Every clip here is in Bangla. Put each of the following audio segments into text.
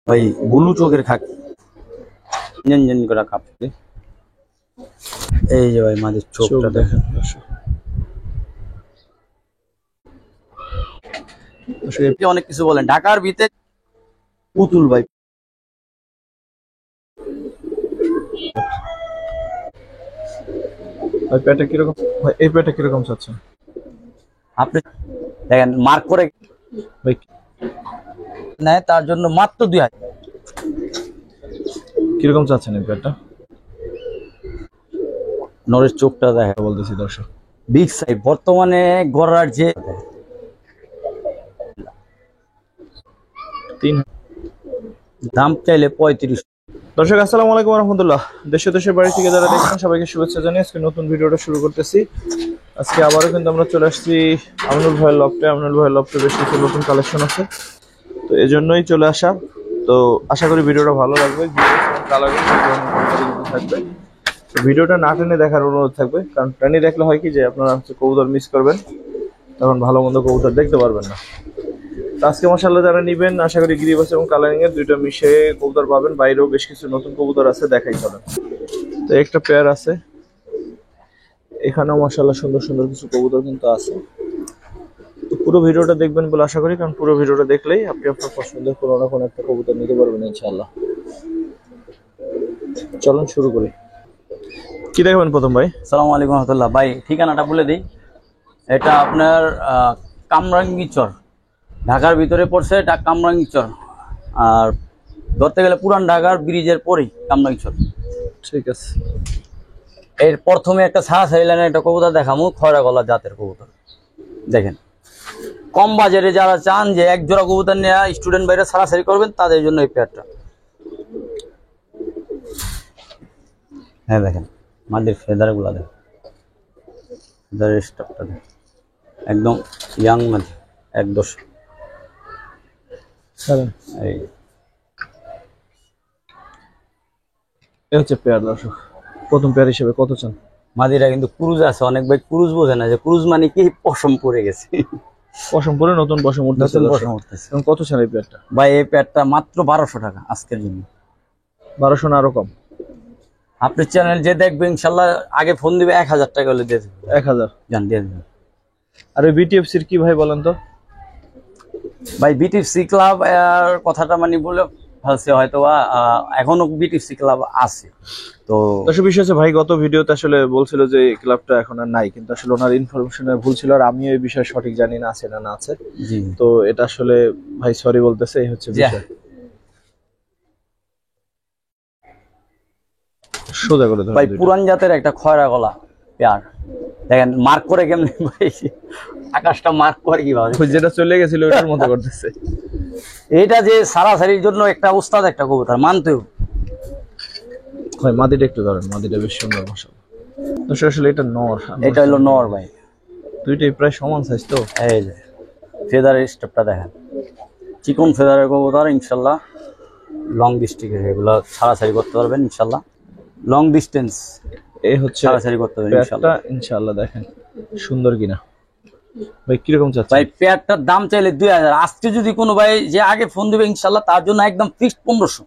ভাই ব্লু চোখের খাকি ঞ্জন করে কাঁপছে। এই যে ভাই মাঝে চোখটা দেখেন, অনেক কিছু বলেন ঢাকার ভিতরে পুতুল ভাই। পেটা কিরকম ভাই? এই পেটা কিরকম চাচ্ছেন আপনি? দেখেন মার্ক করে ভাই নেয় তার জন্য মাত্র 2000। কিরকম চাচ্ছেন এই পেটা? নরের চোখটা দেখেন, বলতেছি দর্শক, বিগ সাইজ। বর্তমানে গড়ার যে 3 দাম চাইলে 35। দর্শক আসসালামু আলাইকুম রহমতুল্লাহ। দেশে দেশের বাড়ি থেকে যারা দেখছেন সবাইকে শুভেচ্ছা জানিয়ে আজকে নতুন ভিডিওটা শুরু করতেছি। আজকে আবারও কিন্তু আমরা চলে আসছি আমিনুল ভাইয়ের লফটে। আমিনুল ভাইয়ের লফটে বেশ কিছু নতুন কালেকশন আছে, তো এই জন্যই চলে আসা। তো আশা করি ভিডিওটা ভালো লাগবে, থাকবে। তো ভিডিওটা না টেনে দেখার অনুরোধ থাকবে, কারণ টেনে দেখলে হয় কি যে আপনারা কবুতর মিস করবেন, তখন ভালো মন্দ কবুতর দেখতে পারবেন না। আজকে মাশাআল্লাহ যারা নিবেন আশা করি গিরিবাস এবং কালারিং এর দুইটা মিশে কবুতর পাবেন। বাইরেও বেশ কিছু নতুন কবুতর আছে, দেখাই চলেন। তো একটা পেয়ার আছে, এখানেও মাশাআল্লাহ সুন্দর সুন্দর কিছু কবুতর কিন্তু আছে। তো পুরো ভিডিওটা দেখবেন বলে আশা করি, কারণ পুরো ভিডিওটা দেখলেই আপনি আপনার পছন্দের কোনো না কোনো একটা কবুতর নিতে পারবেন ইনশাআল্লাহ। চলুন শুরু করি। কি দেখবেন প্রথম ভাই? আসসালামু আলাইকুম রহমতুল্লাহ। ভাই ঠিকানাটা বলে দিই, এটা আপনার কামরাঙ্গীচর, ঢাকার ভিতরে পড়ছে। এটা কামরাঙ্গীচর, আর ধরতে গেলে পুরান ঢাকার ব্রিজের পরেই কামরাঙ্গীচর। ঠিক আছে। এর প্রথমে একটা ছাড়াছাড়ি লাইনের একটা কবুতর দেখামু, খয়রা গলা জাতের কবুতর। দেখেন কম বাজারে যারা চান যে এক জোড়া কবুতর নিয়ে স্টুডেন্ট বাইরে ছাড়াছাড়ি করবেন, তাদের জন্য এই পেয়ারটা। হ্যাঁ দেখেন মাটির ফেদার গুলা দেখেন, ফেদারের স্টাফটা দেখেন, একদম ইয়াং মাঝে 1-10। এই হচ্ছে পেয়ার দর্শক। প্রথম পেয়ার হিসেবে কত চান? মাদিরা কিন্তু ক্রুজ আছে, অনেক ভাই ক্রুজ বোঝে না যে ক্রুজ মানে কি পশম পড়ে গেছে। পশম পরে নতুন পশম উঠতেছে। পশম উঠতেছে। এবং কত চান এই পেয়ারটা? ভাই এই পেয়ারটা মাত্র 1200 টাকা আজকের জন্য। 1200 না আরো কম? আপনি চ্যানেল যে দেখবে ইনশাল্লাহ আগে ফোন দিবে 1000 টাকা হলে দিয়ে দেবে। 1000 জান দিয়ে দেবে। আর ওই বিটিএফসির কি ভাই বলেন তো? ভাই বিটিএফসি ক্লাব এর কথাটা মানে বলে ভালছে, হয়তো এখনো বিটিএফসি ক্লাব আছে। তো দর্শক বিষয় হচ্ছে ভাই গত ভিডিওতে আসলে বলছিল যে এই ক্লাবটা এখন আর নাই, কিন্তু আসলে ওনার ইনফরমেশনের ভুল ছিল, আর আমিও এই বিষয়ে সঠিক জানি না আছে না না আছে। জি, তো এটা আসলে ভাই সরি বলতেছে, এই হচ্ছে বিষয়। সোজা করে ভাই পুরান জাতের একটা খয়রা গলা পেয়ার দেখেন, মার্ক করে কেমনে ভাই, আকাশটা মার্ক করে কিভাবে, যেটা চলে গেছিল ওটার মতো করতেছে। এটা যে সারাসারির জন্য একটা উস্তাদ একটা কবুতর মানতেও। ভাই মাদিটা একটু ধরেন, মাদিটা বেশ সুন্দর মাশাআল্লাহ। দর্শক আসলে এটা নর, এটা হলো নর ভাই, দুইটাই প্রায় সমান সাইজ। তো এই যে ফেদারের স্টেপটা দেখেন, চিকন ফেদারের কবুতর ইনশাল্লাহ। লং ডিস্ট্রিক্টের এগুলো ছাড়াছাড়ি করতে পারবেন ইনশাল্লাহ, লং ডিস্টেন্স এই হচ্ছে ছাড়াছাড়ি করতে পারবেন ইনশাল্লাহ। ইনশাআল্লাহ দেখেন সুন্দর কিনা। ভাই কিরকম চাচ্ছেন? ভাই পেয়ারটার দাম চাইলে 2000। আজকে যদি কোনো ভাই যে আগে ফোন দিবে ইনশাল্লাহ তার জন্য একদম ফিক্সড 1500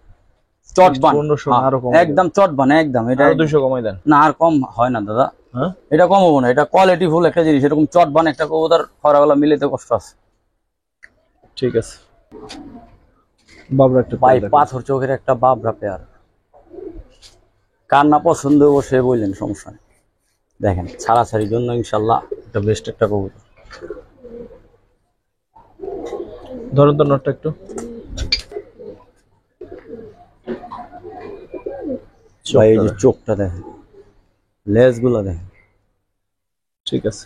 চটবান। 1500 আরো কম? একদম চটবান একদম। এটা 200 কমাই দেন না, আর কম হয় না দাদা। হ্যাঁ এটা কম হবো না, এটা কোয়ালিটি ফুল একটা জিনিস। এরকম চটবান একটা কবুতর খরাগুলা মিলেতে কষ্ট আছে। ঠিক আছে। বাবরা একটা ভাই পাথর চোখের একটা বাবরা পেয়ার, কার না পছন্দ সে বললেন, সমস্যা নেই। দেখেন ছাড়াছাড়ির জন্য ইনশাল্লাহ এটা বেস্ট একটা কবুতর। ধরুন তো নটটা একটু। ভাই এই যে চোখটা দেখেন, লেজ গুলো দেখেন। ঠিক আছে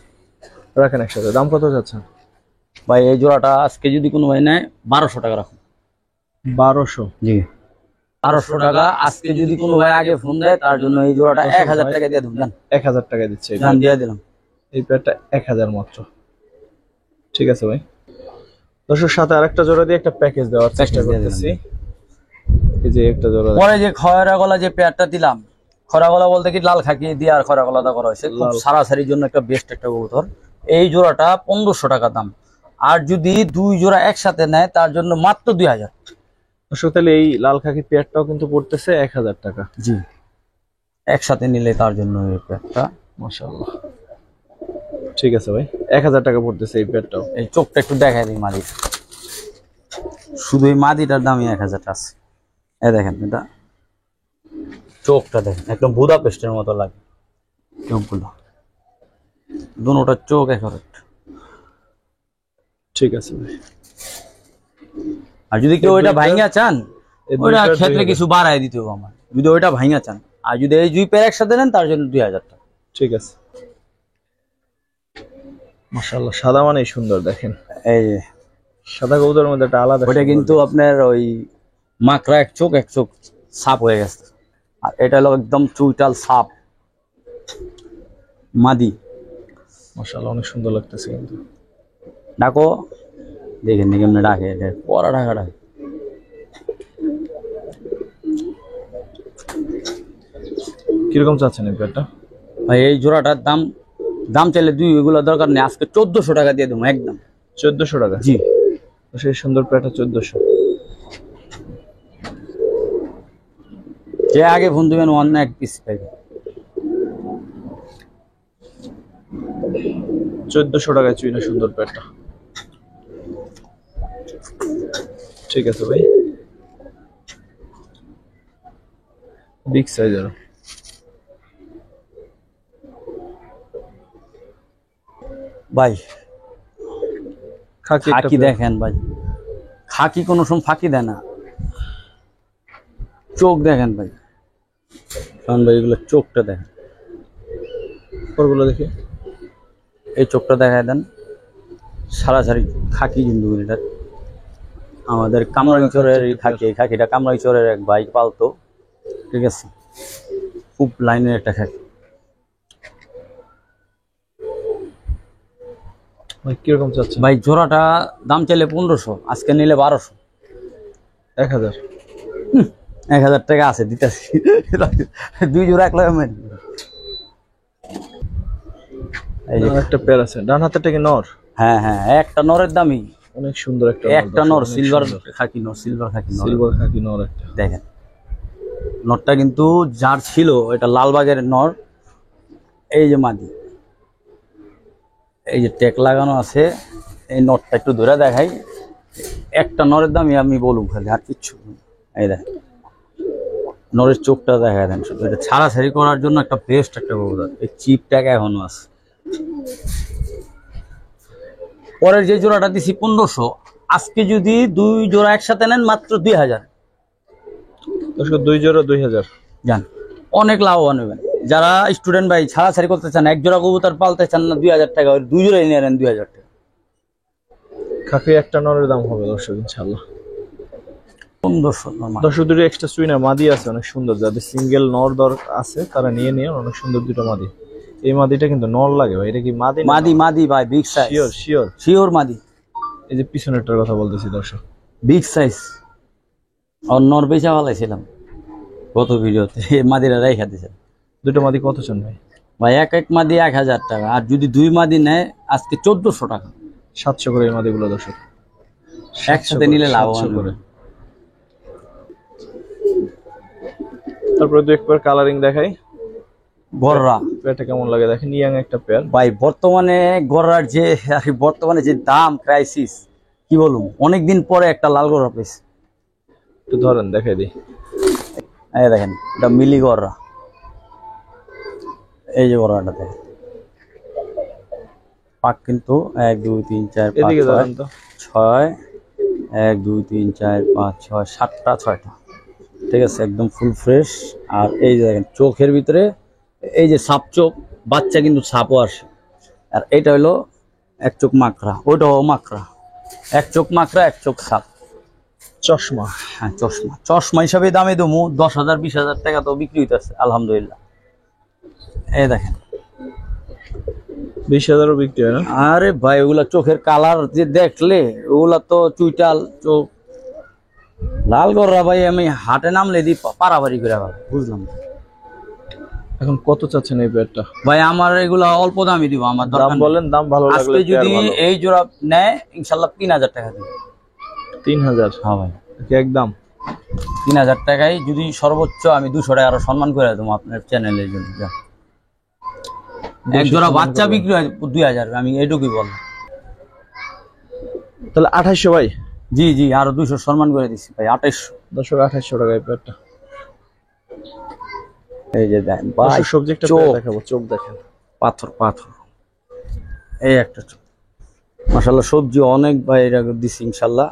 রাখেন একসাথে। দাম কত যাচ্ছে ভাই এই জোড়াটা আজকে যদি কোনো ভাই নেয় 1200 টাকা রাখুন। 1200? জি 1200 টাকা। আজকে যদি কোনো ভাই আগে ফোন দেয় তার জন্য এই জোড়াটা 1000 টাকা দিয়ে দেবেন। 1000 টাকা দিচ্ছে দিয়ে দিলাম। এই পেয়ারটা 1000 মাত্র। ঠিক আছে ভাই। দর্শক সাথে আরেকটা জোড়া দিয়ে একটা প্যাকেজ দেওয়ার চেষ্টা করতেছি। এই যে একটা জোড়া, পরে যে খয়রা গলা যে পেয়ারটা দিলাম, খয়রা গলা বলতে কি লাল খাকি দিয়ে আর খয়রা গলাটা করা হয়েছে, খুব সারাসারির জন্য একটা বেস্ট একটা কবুতর। এই জোড়াটা 1500 টাকা দাম। আর যদি দুই জোড়া একসাথে নেয় তার জন্য মাত্র 2000। দর্শক তাহলে এই লাল খাকি পেয়ারটাও কিন্তু পড়তেছে 1000 টাকা। জি, একসাথে নিলে তার জন্য এই পেয়ারটা। মাশাআল্লাহ, ঠিক আছে ভাই, 1000 টাকা পড়তেছে এই পেয়ারটাও। এই চোখটা একটু দেখাই দিই মাদির, শুধু এই মাদিটার দামই 1000 আছে। এই দেখেন, এটা চোখটা দেখেন, একদম বুদাপেস্টের মতো লাগে চোখগুলো, দুটোটা চোখ একারেট। ঠিক আছে ভাই। আর যদি কেউ ওইটা ভাঙা চান, এই ওইটা দুইটার ক্ষেত্রে 2000 কিছু বাড়াই দিতে হবে আমার, যদি ওইটা ভাঙা চান। আর যদি এই দুই পেয়ার একসাথে নেন তার জন্য 2000 টাকা। ঠিক আছে। মাশাআল্লাহ, সাদা মানে সুন্দর দেখেন, এই যে সাদা কবুতরের মধ্যে একটা আলাদা ওইটা সুন্দর। কিন্তু আপনার ওই মাকড়া এক চোখ সাপ হয়ে গেছে, আর এটা হলো একদম চুইটাল সাপ মাদি। মাশাআল্লাহ, অনেক সুন্দর লাগতেছে কিন্তু। ডাকো, দেখেন নি কেমনে ডাকে, এটা পরা ঢাকা ডাকে। কিরকম চাচ্ছেন এই পেয়ারটা? ভাই এই জোড়াটার দাম চাইলে দুই, এগুলো দরকার নেই, আজকে 1400 টাকা দিয়ে দেবো একদম। 1400 টাকা? জি, সেই সুন্দর পেয়ারটা 1400। যে আগে ফোন দিবেন অন্য এক পিস পাইবে। 1400 টাকায় চুইনা সুন্দর পেয়ারটা। ঠিক আছে ভাই, বিগ সাইজের। ভাই খাকি খাকি দেখেন ভাই, খাকি কোনো সময় ফাঁকি দেয় না। চোখ দেখেন ভাই, কারণ ভাই এগুলো চোখটা দেখেন, ওরগুলো দেখি। এই চোখটা দেখায় দেন। সারাসারি খাকি কিন্তু এটা আমাদের কামরাঙ্গীচরের খাকি। এই খাকিটা কামরাঙ্গীচরের এক ভাই পালতো, ঠিক আছে, খুব লাইনের একটা খাকি। ভাই কিরকম চাচ্ছেন? ভাই জোড়াটা দাম চাইলে 1500, আজকে নিলে 1200। 1000? 1000 টাকা আছে, দিতেছি। দুই জোড়া এক লাগে। এই যে একটা পেয়ার আছে, ডান হাতেরটা কি নর? হ্যাঁ হ্যাঁ, একটা নরের দামই অনেক সুন্দর একটা নর, সিলভার খাকি নর, সিলভার খাকি নর। সিলভার খাকি নর একটা দেখেন, নরটা কিন্তু যার ছিল এটা লালবাগের নর। এই যে মাদি, এই যে টেক লাগানো আছে, এই নরটা একটু ধরে দেখাই। একটা নরের দামই আমি বলুন খালি, আর কিচ্ছু। এই দেখেন নরের চোখটা দেখা দেন শুধু, এটা ছাড়াছাড়ি করার জন্য একটা বেস্ট একটা কবুতর। এই চিপটাকে এখনো আছে। পরের যে জোড়াটা দিছি 1500, আজকে যদি দুই জোড়া একসাথে নেন মাত্র 2000। দুই জোড়া 2000 জান, অনেক লাভবান হবেন। যারা স্টুডেন্ট ভাই ছাড়াছাড়ি করতে চান, এক জোড়া কবুতর পালতে চান না 2000 টাকা, ওই দুই জোড়াই নিয়ে নেন 2000 টাকা। খাকি একটা নরের দাম হবে দর্শক ইনশাআল্লাহ 1500। দর্শক দুটো এক্সট্রা সুইনা মাদি আছে অনেক সুন্দর, যাদের সিঙ্গেল নর দর আছে তারা নিয়ে নিয়ে, অনেক সুন্দর দুটো মাদি। এই মাদিটা কিন্তু নর লাগে ভাই, এটা কি মাদি? মাদি ভাই, বিগ সাইজ। শিওর মাদি। এই যে পিছনেরটার কথা বলতেছি দর্শক, বিগ সাইজ। আর নর বেচা ফেলাইছিলাম গত ভিডিওতে, মাদিরা রেখা দিয়েছেন। দুটো মাদি কত চান ভাই? ভাই এক মাদি 1000 টাকা, আর যদি দুই মাদি নেয় আজকে 1400 টাকা। 700 করে এই মাদিগুলো দর্শক, একসাথে নিলে লাভবান করে। তারপরে দুই একবার কালারিং দেখাই। গররা পেয়ারটা কেমন লাগে দেখেন, ইয়াং একটা পেয়ার। ভাই বর্তমানে গররার যে বর্তমানে যে দাম ক্রাইসিস, কি বলুন, অনেকদিন পরে একটা লাল গররা পেয়েছে। একটু ধরেন দেখাই দিই। এই দেখেন, এটা মিলি গররা। এই যে গররাটা দেখেন, পাক কিন্তু 1 2 3 4 5 এদিকে ধরেন তো। 6 1 2 3 4 5 6 7টা 6টা, ঠিক আছে, একদম ফুল ফ্রেশ। আর এই যে দেখেন চোখের ভিতরে এই যে সাপ চোখ, বাচ্চা কিন্তু সাপও আসে। আর এটা হলো এক চোখ মাকড়া, ওইটাও মাকড়া। এক চোখ মাকড়া, এক চোখ সাপ। চশমা? হ্যাঁ চশমা। চশমা হিসাবে দামে দেবো 10,000 20,000 টাকা তো বিক্রি হইতেছে আলহামদুলিল্লাহ। এই দেখেন 20,000ও বিক্রি হয় না? আরে ভাই ওগুলা চোখের কালার যে দেখলে, ওগুলা তো চুইটাল চোখ। লাল গররা ভাই আমি হাটে নামলে দিই পারাপারি করে বুঝলাম। এখন কত চাচ্ছেন এই পেয়ারটা? ভাই আমার এগুলা অল্প দামই দিব, আমার দাম দরকার বলেন, দাম ভালো লাগলে আজকে যদি এই জোড়া নেয় ইনশাআল্লাহ 3000 টাকা দিব। 3000? হ্যাঁ ভাই, একদম 3000 টাকায় যদি সর্বোচ্চ আমি 200 টাকা আরো সম্মান করে দেবো আপনার চ্যানেলের জন্য। এক জোড়া বাচ্চা বিক্রি হয় 2000, আমি এইটুকুই বললাম। তাহলে 2800 ভাই। জি জি, আরো 200 সম্মান করে দিচ্ছি ভাই, 2800। দর্শক 2800 টাকা এই পেয়ারটা। এই যে দেন ভাই, সবজি একটা চোখ দেখাবো, চোখ দেখেন পাথর পাথর। এই একটা চোখ মাশাআল্লাহ, সবজি অনেক ভাই এটা দিছি ইনশাআল্লাহ।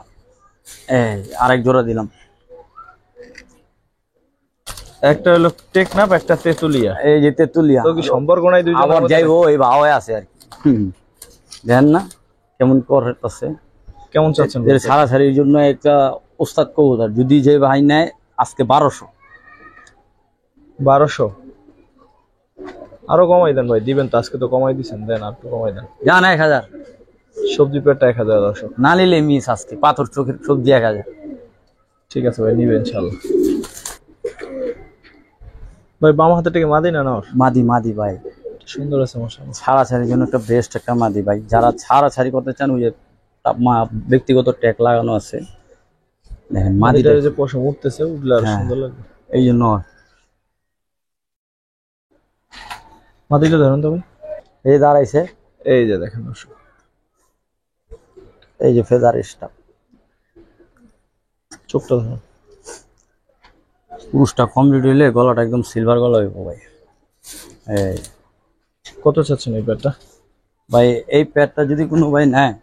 এই আরেক জোড়া দিলাম। একটা হলো টেকনাফ, একটা তেতুলিয়া। এই যে তেতুলিয়া, তো কি সম্পর্ক নাই দুইজন? আবার যাইবো এই ভাওয়ে আছে আর কি। দেখেন না কেমন করতেছে। কেমন চাচ্ছেন? এর ছাড়াছাড়ির জন্য একটা ওস্তাদ কবুতর, যদি যে ভাই নেয় আজকে 1200। 1200 আরো কমাই দেন ভাই, দিবেন তো আজকে তো কমাই দিছেন, দেন আর একটু কমাই দেন। জান 1000। সবজি পেয়ারটা 1000 দর্শক। না নিলে মিস আজকে, পাথর চোখের সবজি 1000। ঠিক আছে ভাই, নিবেন ইনশাআল্লাহ। ভাই বাম হাতে থেকে মাদি না নর? মাদি মাদি ভাই, সুন্দর আছে মাশাআল্লাহ। ছাড়াছাড়ির জন্য একটা বেস্ট একটা মাদি ভাই। যারা ছাড়াছাড়ি করতে চান, ওই যে ব্যক্তিগত ট্যাগ লাগানো আছে দেখেন। মাদিটা মাদিটার যে পশম উঠতেছে, উঠলে আর সুন্দর লাগবে। এই জন্য মাদিটা ধরুন তো ভাই। এই দাঁড়াইছে, এই যে দেখেন দর্শক, এই যে ফেদার স্টাফ। চোখটা ধরুন। পুরুষটা কমপ্লিট হইলে গলাটা একদম সিলভার গলা হইব ভাই। এই কত চাচ্ছেন এই পেয়ারটা? ভাই এই প্যাডটা যদি কোনো ভাই নেয়,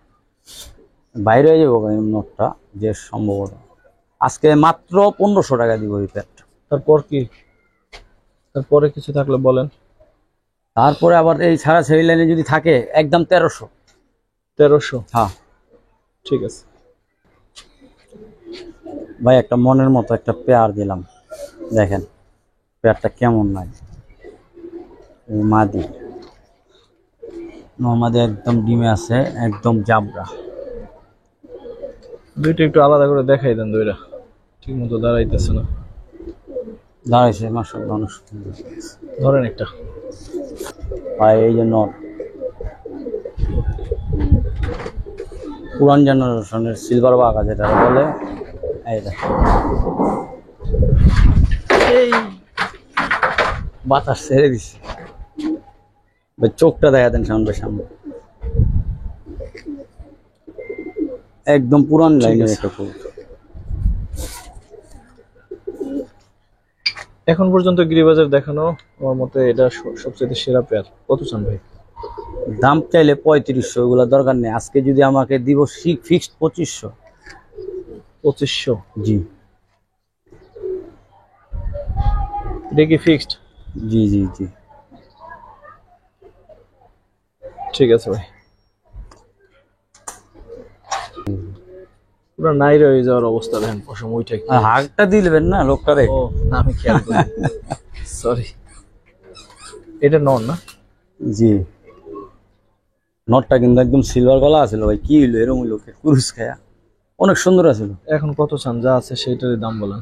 বাইরে হয়ে যাবো ভাই নোটটা, যে সম্ভবত আজকে মাত্র 1500 টাকা দিব এই প্যাডটা। তারপর কি, তারপরে কিছু থাকলে বলেন। তারপরে আবার এই ছাড়াছাড়ি লাইনে যদি থাকে একদম 1300। 1300? হ্যাঁ ঠিক আছে ভাই, একটা মনের মতো একটা পেয়ার দিলাম, দেখেন পেয়ারটা কেমন নাই। এই মাদি নর্মাদি একদম ডিমে আছে, একদম জাবরা। দুইটা একটু আলাদা করে দেখাই দেন, দুইটা ঠিক মতো দাঁড়াইতেছে না। দাঁড়াইছে মাশাআল্লাহ, অনেক সুন্দর। ধরেন একটা ভাই এই যে নর, পুরান জেনারেশনের সিলভার বাঘা যেটা বলে। এই দেখেন, এই বাতাস ছেড়ে দিচ্ছে ভাই, চোখটা দেখা দেন সামনে সামনে, একদম পুরান লাইনের একটা কবুতর। এখন পর্যন্ত গিরিবাজার দেখানো আমার মতে এটা সবচেয়ে সেরা পেয়ার। কত চান ভাই? দাম চাইলে 3500, ওগুলো দরকার নেই। আজকে যদি আমাকে দিব ফিক্সড 2500। 2500? জি এটা কি ফিক্সড? জি জি জি। ঠিক আছে ভাই। পুরো নাইরে হয়ে যাওয়ার অবস্থা দেখেন, পশম ওইটা কি। হাগটা দিলবেন না লোকটারে। ও না, আমি খেয়াল করি, সরি। এটা নন না? জি, নটটা কিন্তু একদম সিলভার গলা আছিল ভাই, কি হইলো এরকম হইলো, কুরুস খায়া অনেক সুন্দর আছিল। এখন কত চান? যা আছে সেইটারই দাম বলেন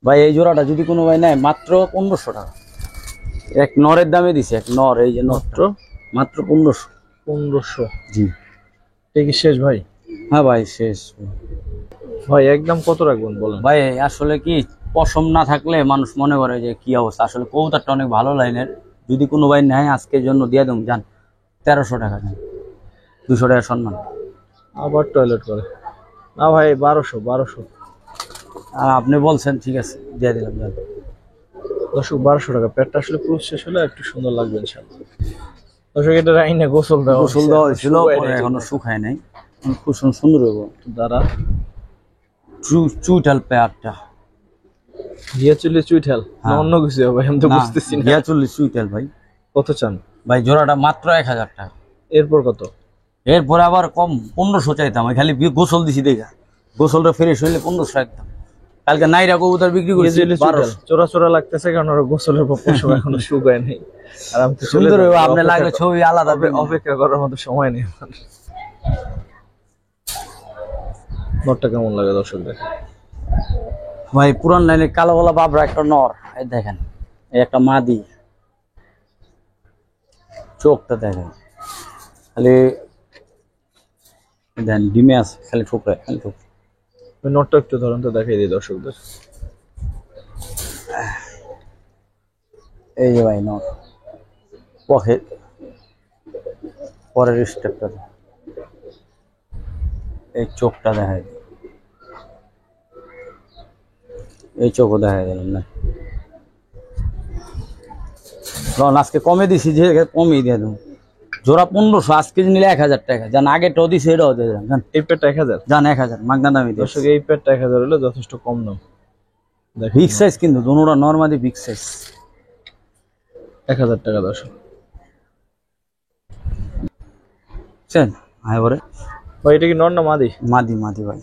ভাই। এই জোড়াটা যদি কোনো ভাই নেয় মাত্র 1500 টাকা। এক নরের দামে দিছে, এক নর, এই যে মাত্র মাত্র 1500। 1500? জি। এটা কি শেষ ভাই? হ্যাঁ ভাই শেষ। ভাই একদম কত রাখবেন বলেন? ভাই আসলে কি, পশম না থাকলে মানুষ মনে করে যে কি অবস্থা, আসলে কবুতরটা অনেক ভালো লাইনের। যদি কোনো ভাই নেয় আজকের জন্য দিয়ে দেবো, যান 1300 টাকা দেন, 200 টাকা সম্মান। আবার টয়লেট করে না ভাই, 1200। আর আপনি বলছেন, ঠিক আছে দিয়ে দিলাম, যান। দর্শক 1200 টাকা। পেটটা আসলে পুরো শেষ হলে একটু সুন্দর লাগবে ইনশাআল্লাহ। দর্শক এটা রাইনে গোসল দেওয়া হয়েছিল, এখনো শুকায় নাই, খুব সুন্দর হইব। দ্বারা চুইটাল পেয়ারটা, ঘিয়া চুলে চুইঠাল না অন্য কিছু ভাই, আমি তো বুঝতেছি না। ঘিয়া চুল্লি চুইটাল ভাই। কত চান ভাই? জোড়াটা মাত্র 1000 টাকা। এরপর কত? এরপরে আবার কম, 1500 চাইতাম। খালি গোসল দিছি দেখা, গোসলটা ফ্রেশ হইলে 1500 একদম। কালকে নাইরা কবুতর বিক্রি করেছি 1200। চোরা চোরা লাগতেছে, কারণ ওরা গোসলের পশম এখনো শুকায় নাই। আর আমি তো সুন্দর হইব, আপনি লাগলে ছবি আলাদা অপেক্ষা করার মতো সময় নেই। নটটা কেমন লাগে দর্শক দেখেন ভাই। পুরান লাইনে কালো গলা বাবরা একটা নর, এই দেখেন, এই একটা মাদি, চোখটা দেখেন খালি, দেন ডিমে আছে, খালি ঠোকরে খালি ঠোকরে। ওই নটটা একটু ধরেন তো, দেখাই দিই দর্শকদের। এই যে ভাই নট পরের স্টেপটা, এই চোখটা দেখাই, এই চোখও দেখাই দিলাম না। আজকে কমে দিছি, যে কমই দিয়ে দেবো। জোড়া 1500, আজকে নিলে 1000 টাকা। যান আগেটাও দিছি, এটাও দিয়ে দিলাম। জান এই পেয়ারটা 1000, জান 1000 মাগনা দামি দিচ্ছি। দর্শক এই পেয়ারটা 1000 হলো যথেষ্ট কম দাম। দেখেন বিগ সাইজ কিন্তু দুটোটা নরমালি বিগ সাইজ। 1000 টাকা দর্শক। বুঝছেন? হ্যাঁ বলে ভাই এটা কি নর না মাদি? মাদি মাদি ভাই।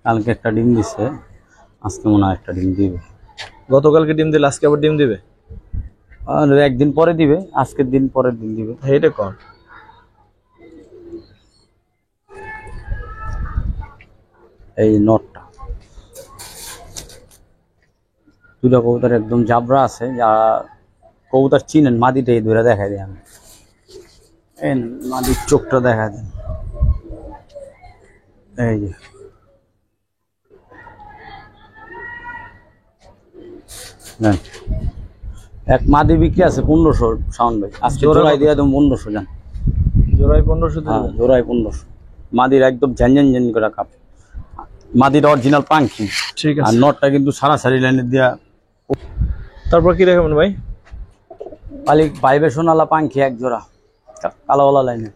কালকে একটা ডিম দিছে, আজকে মনে হয় একটা ডিম দিবে। গতকালকে ডিম দিলে আজকে আবার ডিম দিবে? আর একদিন পরে দিবে, আজকের দিন পরের দিন দিবে। এটা কর। এই নটটা দুটা কবুতর একদম জাবরা আছে, যা কবুতর চিনেন। মাদিটাই ধরে দেখাই দিই আমি। এই মাদির চোখটা দেখা দেন, এই যে দেন। এক মাদি বিক্রি আছে 1500 সাউন্ড ভাই। আজকে জোড়াই দিয়ে দেবো 1500। জান জোড়ায় 1500 হ্যাঁ, দিবেন? জোড়াই 1500। মাদির একদম ঝ্যান ঝ্যান করে কাপ। মাদির অরিজিনাল পাঙ্কি। ঠিক আর আছে। নটটা কিন্তু সারি লাইনে দিয়া। তারপর কি দেখাবেন ভাই? পালি ভাইবেশনালা পাঙ্কি এক জোড়া, কালোওয়ালা লাইনে।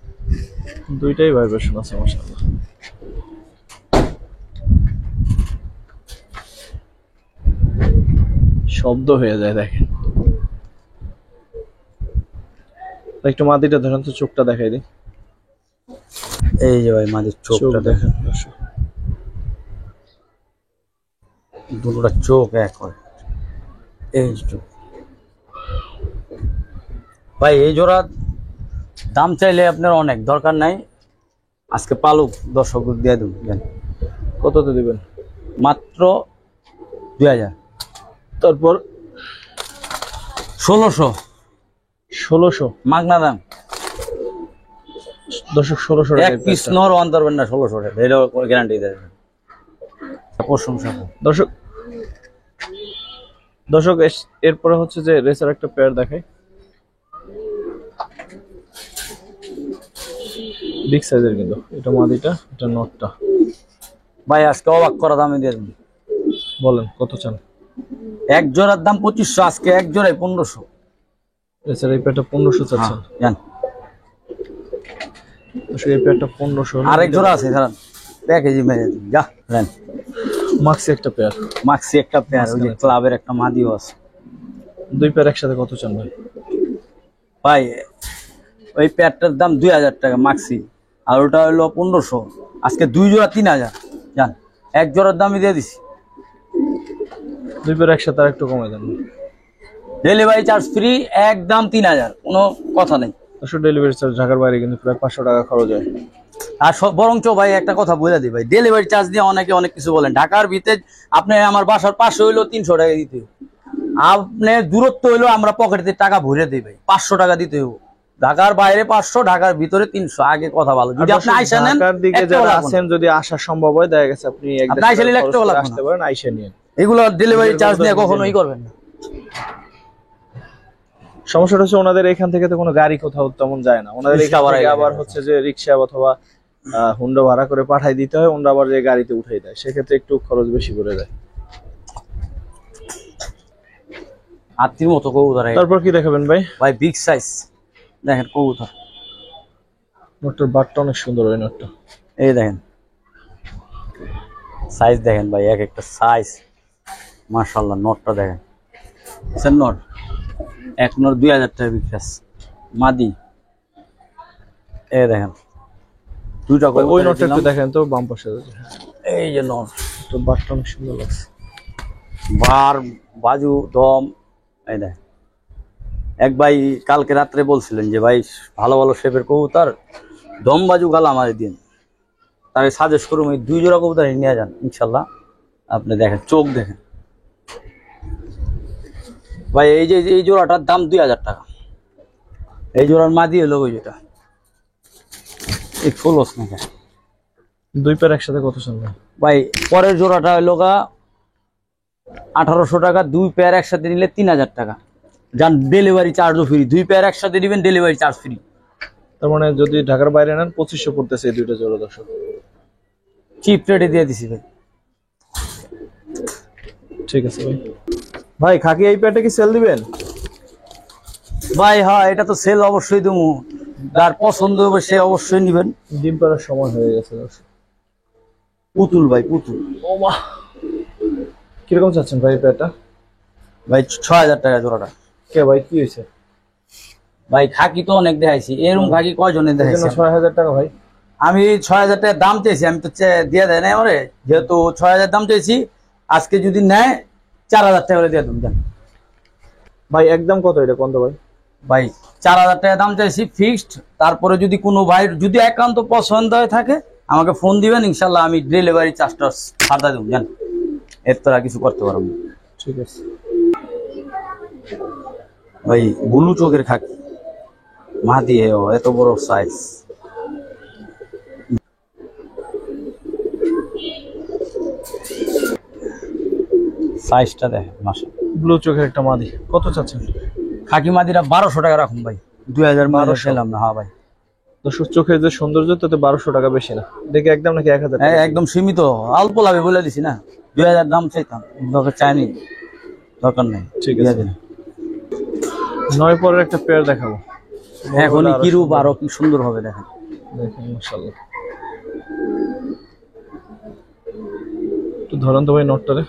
দুইটাই ভাইব্রেশন আছে মাশাআল্লাহ। শব্দ হয়ে যায় দেখেন। একটু মাদিটা ধরেন তো, চোখটা দেখাই দিই। এই যে ভাই মাদির চোখটা দেখেন, দর্শক। দুটোটা চোখ এক হয়। এই চোখ ভাই, এই জোড়া দাম চাইলে আপনার অনেক, দরকার নাই। আজকে পালুক দর্শক দিয়ে দেবেন। কততে দিবেন? মাত্র 2000। তারপর 1600 মাগনা দাম। দর্শক 1600 এক পিস নর অন ধরবেন না, 1600 টাকা, এটাও গ্যারান্টি দেবেন। প্রশংসা। দর্শক এরপরে হচ্ছে যে রেসার একটা পেয়ার দেখাই, বিগ সাইজের কিন্তু। এটা মাদিটা, এটা নটটা। ভাই আজকে অবাক করা দামে দিয়ে দেবেন। বলেন কত চান? এক জোড়ার দাম 2500, আজকে এক জোড়ায় 1500। রেসার এই পেয়ারটা 1500 চাচ্ছেন? জান দর্শক এই পেয়ারটা 1500। আরেক জোড়া আছে স্যার, প্যাকেজি মেরে দিন। যা নেন। মাক্সি একটা পেয়ার, মাক্সি একটা পেয়ার, ওই যে ক্লাবের একটা মাদিও আছে। দুই পেয়ার একসাথে কত চান ভাই? ভাই ওই পেয়ারটার দাম 2000 টাকা মাক্সি, আর ওটা হলো 1500। আজকে দুই জোড়া 3000। জান এক জোড়ার দামই দিয়ে দিছি। দুই পেয়ার একসাথে আর একটু কমে দেন। ডেলিভারি চার্জ ফ্রি, একদম 3000, কোনো কথা নেই। ডেলিভারি চার্জ ঢাকার বাইরে কিন্তু প্রায় 500 টাকা খরচ হয়। আর বরঞ্চ ভাই একটা কথা বলে দিই ভাই, ডেলিভারি চার্জ দিয়ে অনেকে অনেক কিছু বলেন। ঢাকার ভিতরে আপনি আমার বাসার পাশে হইলো 300 টাকা দিতে হবে। আপনি দূরত্ব হইলো আমরা পকেটে টাকা ভরে দিই ভাই, 500 টাকা দিতে হবে। ঢাকার বাইরে 500, ঢাকার ভিতরে 300। আগে কথা ভালো, যদি আপনি আইসা নেন, ঢাকার দিকে যারা আছেন যদি আসা সম্ভব হয়, দেখা গেছে আপনি আইসা নিলে একটা আসতে পারেন, আইসা নিয়ে। এগুলো ডেলিভারি চার্জ নিয়ে কখনোই করবেন না। সমস্যাটা হচ্ছে ওনাদের এখান থেকে তো কোনো গাড়ি কোথাও তেমন যায় না। ওনাদের এখান থেকে আবার হচ্ছে যে রিক্সা অথবা হুন্ডা ভাড়া করে পাঠাই দিতে হয়, ওনারা আবার যে গাড়িতে উঠাই দেয়, সেক্ষেত্রে একটু খরচ বেশি করে দেয়। আত্মীর মতো কবুতর। তারপর কি দেখাবেন ভাই? ভাই বিগ সাইজ দেখেন কবুতর। নোটটার বাটটা অনেক সুন্দর, ওই নোটটা এই দেখেন, সাইজ দেখেন ভাই, এক একটা সাইজ মাশাআল্লাহ। নোটটা দেখেন, স্যার নোট এক নোট 2000 টাকা বিক্রি আছে মাদি। এই দেখেন দুইটা কবুতর। ওই নোটটা একটু দেখেন তো, বাম পাশে। এই যে নোট, তো বাটটা অনেক সুন্দর লাগছে। বার বাজু দম। এই দেখেন, এক ভাই কালকে রাত্রে বলছিলেন যে ভাই ভালো ভালো শেপের কবুতর দম বাজু গালা আমাদের দিন, তার সাজেস্ট করুন এই 2 জোড়া কবুতর নিয়ে যান ইনশাল্লাহ। আপনি দেখেন চোখ দেখেন ভাই, এই যে এই জোড়াটার দাম 2000 টাকা। এই জোড়ার মাদি হলো ওই যেটা, এই ফলস না দুই পেয়ার একসাথে কত চলবে ভাই পরের জোড়াটা হলো গা 1800 টাকা, 2 পেয়ার একসাথে নিলে 3000 টাকা, যান ডেলিভারি চার্জও ফ্রি। 2 পেয়ার একসাথে নেবেন, ডেলিভারি চার্জ ফ্রি। তার মানে যদি ঢাকার বাইরে নেন 2500 পড়তেছে এই দুইটা জোড়া দর্শক। চিপ রেটে দিয়ে দিছি ভাই। ঠিক আছে ভাই। ভাই খাকি এই পেয়ারটা কি সেল দিবেন? ভাই হ্যাঁ, এটা তো সেল অবশ্যই দেবো, যার পছন্দ হবে সে অবশ্যই নেবেন। ডিম পাড়ার সময় হয়ে গেছে দর্শক। পুতুল ভাই, পুতুল। ও মা, কিরকম চাচ্ছেন ভাই এই পেয়ারটা? ভাই 6000 টাকা জোড়াটা। কে ভাই কি হয়েছে? ভাই খাকি তো অনেক দেখাইছি, এরকম খাকি কয়জনে দেখাইছি? 6000 টাকা ভাই। আমি 6000 টাকা দাম চাইছি, আমি তো দিয়ে দেয় না আমারে, যেহেতু 6000 দাম চাইছি, আজকে যদি নেয় 4000 টাকা করে দিয়ে দেবেন। ভাই একদম কত এটা কোন ভাই? ভাই 4000 টাকা দাম চাইছি ফিক্সড। তারপরে যদি কোনো ভাই যদি একান্ত পছন্দ হয়ে থাকে আমাকে ফোন দিবেন, ইনশাল্লাহ আমি ডেলিভারি চার্জটা ছাড়া দেবো, জান এর তো আর কিছু করতে পারবো না। ঠিক আছে ভাই ব্লু চোখের খাকি, মা দিয়ে এত বড় সাইজ। সাইজটা দেখেন মাশাআল্লাহ। ব্লু চোখের একটা মাদি, কত চাচ্ছেন? খাকি মাদিরা 1200 টাকা রাখুন ভাই, 2000 খেলাম না। হ্যাঁ ভাই, দর্শক চোখের যে সৌন্দর্য তাতে 1200 টাকা বেশি না, দেখে একদম নাকি 1000 টাকা? একদম সীমিত, অল্প লাভে বলে দিছি না, 2000 দাম চাইতাম, দরকার চাইনি, দরকার নেই। ঠিক আছে, 9 পরের একটা পেয়ার দেখাবো। এখনই কি রূপ, আরো কি সুন্দর হবে দেখেন। দেখেন মাশাআল্লাহ। একটু ধরুন তো ভাই নোটটারে,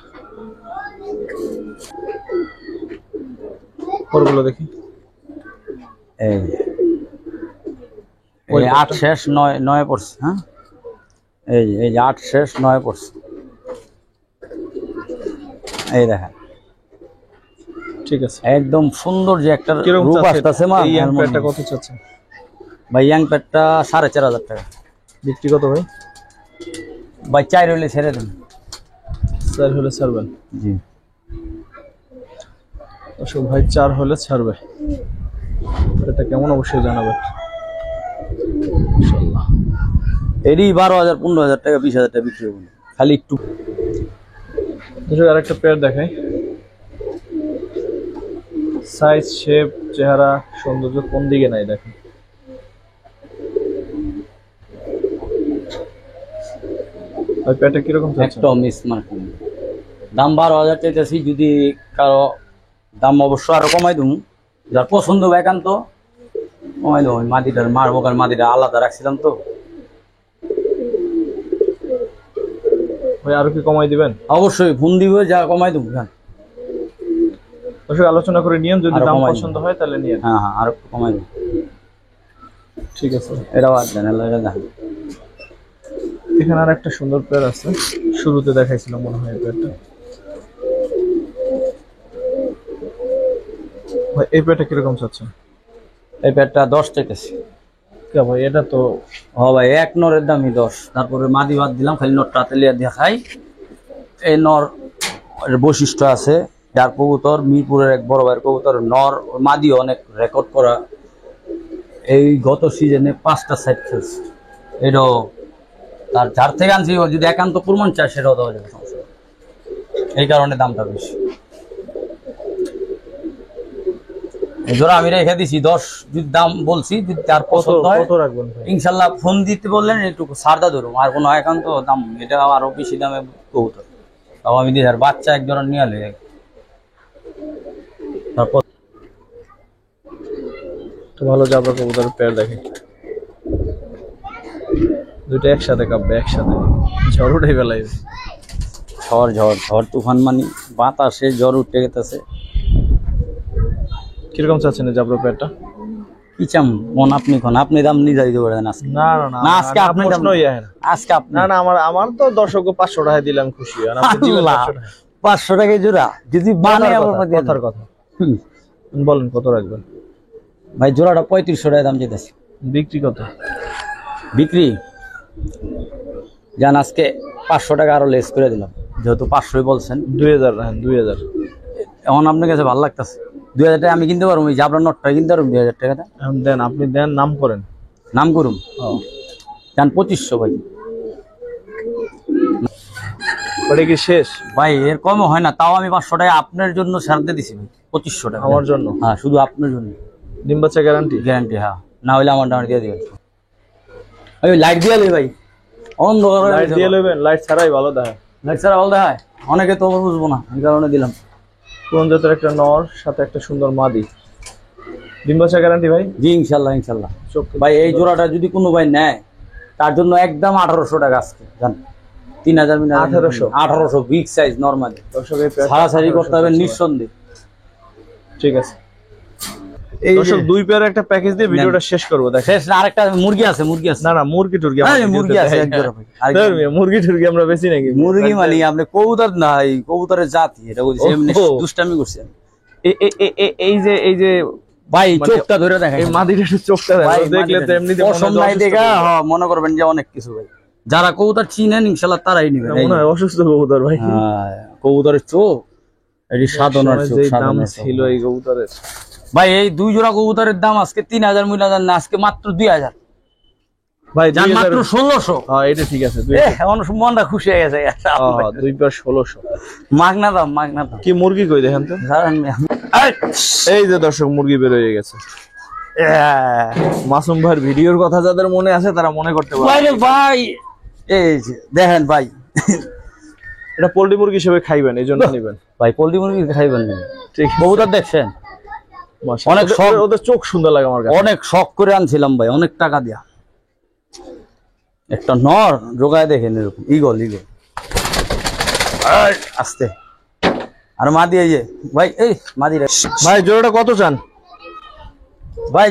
পরগুলো দেখি। এই 8 শেষ 9 পড়ছে। হ্যাঁ এই 8 শেষ 9 পড়ছে, এই দেখেন। ঠিক আছে, একদম সুন্দর যে একটা কিরকম রূপ আসতেছে মা। এই ইয়াং পেয়ারটা কত চাচ্ছেন ভাই? ইয়াং পেয়ারটা 4500 টাকা। বিক্রি কত ভাই? ভাই 4 হলে ছেড়ে দেন। 4 হলে ছাড়বেন? জি অশোক ভাই 4 হলে ছাড়বে। এটা কেমন অবশ্যই জানাবেন ইনশাআল্লাহ। এরই 12000 15000 টাকা 20000 টাকা বিক্রি হবে, খালি একটু। দর্শক আরেকটা পেয়ার দেখাই, সাইজ শেপ চেহারা সৌন্দর্য কোন দিকে নাই দেখেন। ওই পেয়ারটা কিরকম চাচ্ছেন? একটা মিস মার্ক, দাম 12000 চাইতেছি, যদি কারো দাম অবশ্য আরো কমাই দেবো, যার পছন্দ হবে একান্ত কমাই দেবো। ওই মাদিটার মারবোকার মাদিটা আলাদা রাখছিলাম তো। ভাই আরো কি কমাই দিবেন? অবশ্যই ফোন দিব, যা কমাই দেবো। হ্যাঁ অবশ্যই আলোচনা করে নিয়েন, যদি আরো দাম কমাই পছন্দ হয় তাহলে নিয়েন। হ্যাঁ হ্যাঁ, আরো কমাই দেবো। ঠিক আছে, এটাও আর দেন, এটা দেখেন। এখানে আর একটা সুন্দর পেয়ার আছে, শুরুতে দেখাইছিলাম মনে হয় এই পেয়ারটা। ভাই এই পেয়ারটা কিরকম চাচ্ছেন? এই প্যাডটা 10 চাইতেছি। কে ভাই এটা তো ভাই এক নরের দামই 10, তারপরে মাদি বাদ দিলাম, খালি নরটা তেলিয়া দেখাই। এই নর বৈশিষ্ট্য আছে, যার কবুতর মিরপুরের এক বড় ভাইয়ের কবুতর নর, মাদিও অনেক রেকর্ড করা। এই গত সিজনে 5টা সাইড খেলছে, এটাও তার যার থেকে আনছি, ও যদি একান্ত প্রমাণ চায় সেটাও দেওয়া যাবে, সমস্যা নেই। এই কারণে দামটা বেশি। এই জোড়া আমি রেখে দিছি 10, যদি দাম বলছি, যদি তার পছন্দ হয় কত রাখবেন ভাই? ইনশাল্লাহ ফোন দিতে বললেন একটু সারদা ধরুন, আর কোনো একান্ত দাম এটা আরো বেশি দামে কবুতর, তাও আমি দিই। আর বাচ্চা এক জোড়া নিয়ে আলে, তারপর তো ভালো জাবরা কবুতরের পেয়ার দেখি, দুটো একসাথে কাঁপবে, একসাথে ঝড় উঠে বেলায়। ঝড় ঝড় ঝড় তুফান, মানে বাতাসে ঝড় উঠে গেছে। কিরকম চাচ্ছেন এই জাবরা পেয়ারটা? কি চাম মন আপনি কোন, আপনি দাম নিজে দিতে পারেন আজকে। না না না, না আজকে আপনি দাম, প্রশ্নই আসে না। আজকে আপনি না না, আমার তো দর্শককে 500 টাকা দিলাম, খুশি। আর আপনি দিবেন 500 টাকা? 500 টাকা জোড়া যদি মানে কথার কথা বলেন, কত রাখবেন ভাই? জোড়াটা 3500 টাকা দাম যেতেছে। বিক্রি কত? বিক্রি জান আজকে 500 টাকা আরো লেস করে দিলাম, যেহেতু 500 বলছেন। 2000 রাখেন, 2000। এখন আপনার কাছে ভালো লাগতেছে 2000 টাকা আমি কিনতে পারবো, ওই জাবরা নটটা কিনতে পারবো 2000 টাকা। এখন দেন, আপনি দেন, নাম করেন। নাম করুন জান 2500 ভাই। ওটা কি শেষ? ভাই এর কমও হয় না, তাও আমি 500 টাকা আপনার জন্য ছাড় দিয়ে দিছি ভাই, 2500 টাকা আমার জন্য? হ্যাঁ, শুধু আপনার জন্য। ডিম বাচ্চা গ্যারান্টি? গ্যারান্টি, হ্যাঁ, না হলে আমার ডাউন দিয়ে দিবেন। ওই লাইট দিয়ে লই ভাই, অন্ধকার লাইট দিয়ে লইবেন? লাইট ছাড়াই ভালো দেখায়। লাইট ছাড়া ভালো দেখায়, অনেকে তো বুঝবো না, এই কারণে দিলাম। কোন জাতের একটা নর, সাথে একটা সুন্দর মাদি। ডিম বাচ্চা গ্যারান্টি ভাই? জি ইনশাল্লাহ ইনশাল্লাহ। চোখ ভাই এই জোড়াটা যদি কোনো ভাই নেয়, তার জন্য একদম 1800 টাকা আজকে জান। 3000 1800 বিগ সাইজ নরমালি। ছাড়াছাড়ি করতে হবে নিঃসন্দেহে। ঠিক আছে দর্শক, 2 পেয়ার একটা প্যাকেজ দিয়ে ভিডিওটা শেষ করবো। দেখ শেষ না, আরেকটা মুরগি আছে, মুরগি আছে। না না, মুরগি টুরগি মুরগি আছে এক জোড়া ভাই। মুরগি টুরগি আমরা বেশি নাকি? মুরগি মানে আপনি কবুতর না, এই কবুতরের জাতি, এটা বলছি এমনি দুষ্টামি করছি আমি। এই যে ভাই চোখটা ধরে দেখেন, এই মাদিটা চোখটা দেখলে তো এমনিতে পছন্দ নাই দেখা মনে করবেন যে অনেক কিছু ভাই। যারা কবুতর চিনেন ইনশাআল্লাহ তারাই নেবেন। মনে হয় অসুস্থ কবুতর ভাই। হ্যাঁ, কবুতরের চোখ এটি সাধনার চোখ, দাম ছিল এই কবুতরের। ভাই এই 2 জোড়া কবুতরের দাম আজকে 3000 মিলাজার না, আজকে মাত্র 2000 ভাই, জান, মাত্র 1600। হ্যাঁ এটা ঠিক আছে। এখন মনটা খুশি হয়ে গেছে। 2 পেয়ার 1600 মাগনা দাম, মাগনা দাম। কি মুরগি কই দেখেন তো? এই যে দর্শক, মুরগি বের হয়ে গেছে। মাসুম ভাইয়ের ভিডিওর কথা যাদের মনে আছে তারা মনে করতে পারে। ভাই এই যে দেখেন ভাই, এটা পোল্ট্রি মুরগি হিসেবে খাইবেন, এই জন্য নিবেন ভাই। পোল্ট্রি মুরগি খাইবেন না, ঠিক? কবুতর দেখছেন অনেক শখ, ওদের চোখ সুন্দর লাগে আমার কাছে। অনেক শখ করে আনছিলাম ভাই, অনেক টাকা দিয়া। একটা নর জোগায় দেখেন এরকম, ইগল ইগল আস্তে। আর মাদি এই যে ভাই, এই মাদি ভাই জোড়াটা কত চান ভাই?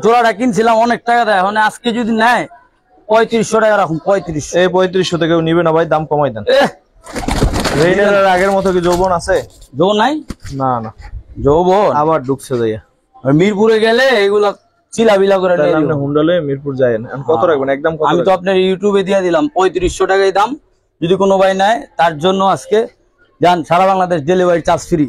জোড়াটা কিনছিলাম অনেক টাকা দেয়, এখন আজকে যদি নেয় 3500 টাকা রাখুন। 3500? এই 3500 থেকে নিবে না ভাই, দাম কমাই দেন। রেইনের আগের মতো কি যৌবন আছে? যৌবন নাই? না না, যৌবন আবার ঢুকছে যাইয়া। মিরপুরে গেলে এগুলা চিলাবিলা করে হুন্ডালে মিরপুর যায় না। কত রাখবেন একদম? আমি তো আপনার ইউটিউবে দিয়ে দিলাম 3500 টাকাই দাম। যদি কোনো ভাই নেয় তার জন্য আজকে যান, সারা বাংলাদেশ ডেলিভারি চার্জ ফ্রি।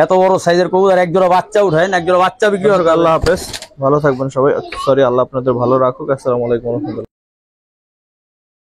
এত বড় সাইজের কবুতর, এক জোড়া বাচ্চা উঠায়, এক জোড়া বাচ্চা বিক্রি করবে। আল্লাহ হাফেজ, ভালো থাকবেন সবাই। সরি, আল্লাহ আপনাদের ভালো রাখুক। আসসালামু আলাইকুম।